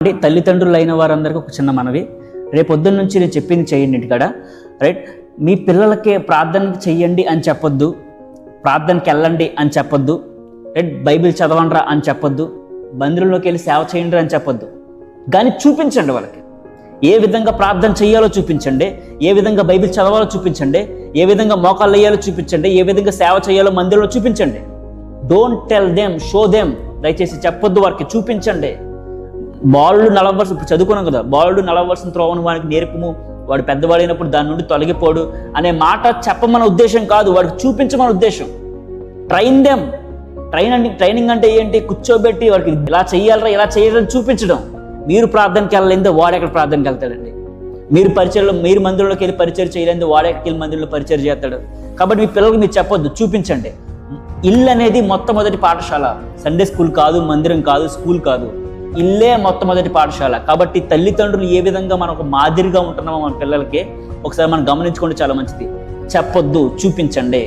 అంటే తల్లిదండ్రులు అయిన వారందరికీ ఒక చిన్న మనవి, రేపొద్దున్న నుంచి నేను చెప్పింది చేయండి ఇంటికాడ, రైట్? మీ పిల్లలకి ప్రార్థన చెయ్యండి అని చెప్పొద్దు, ప్రార్థనకి వెళ్ళండి అని చెప్పొద్దు, రైట్? బైబిల్ చదవండిరా అని చెప్పొద్దు, మందిరంలోకి వెళ్ళి సేవ చేయండి అని చెప్పొద్దు. కానీ చూపించండి వాళ్ళకి ఏ విధంగా ప్రార్థన చేయాలో చూపించండి, ఏ విధంగా బైబిల్ చదవాలో చూపించండి, ఏ విధంగా మోకాళ్ళు వేయాలో చూపించండి, ఏ విధంగా సేవ చేయాలో మందిరంలో చూపించండి. Don't tell them, show them. దయచేసి చెప్పొద్దు, వారికి చూపించండి. బాలుడు 40 వర్షం, ఇప్పుడు చదువుకున్నాం కదా, బాలుడు 40 వర్షం త్రోవను వానికి నేర్పుము, వాడు పెద్దవాడైనప్పుడు దాని నుండి తొలగిపోడు అనే మాట చెప్పమన్న ఉద్దేశం కాదు, వాడికి చూపించమని ఉద్దేశం. Train them. ట్రైనింగ్ అంటే ఏంటి? కూర్చోబెట్టి వాడికి ఇలా చేయాలరా, ఇలా చేయాలని చూపించడం. మీరు ప్రార్థనకి వెళ్ళలేదే వాడు ఎక్కడ ప్రార్థనకి వెళ్తాడండి? మీరు మందిరంలోకి వెళ్ళి పరిచయం చేయలేదు వాడు ఎక్కడికి వెళ్ళి మందిరంలో పరిచయం చేస్తాడు? కాబట్టి మీ పిల్లలకి మీరు చెప్పొద్దు, చూపించండి. ఇల్లు అనేది మొట్టమొదటి పాఠశాల. సండే స్కూల్ కాదు, మందిరం కాదు, స్కూల్ కాదు, ఇల్లే మొట్టమొదటి పాఠశాల. కాబట్టి తల్లిదండ్రులు ఏ విధంగా మనం ఒక మాదిరిగా ఉంటున్నామో మన పిల్లలకి ఒకసారి మనం గమనించుకుంటే చాలా మంచిది. చెప్పొద్దు, చూపించండి.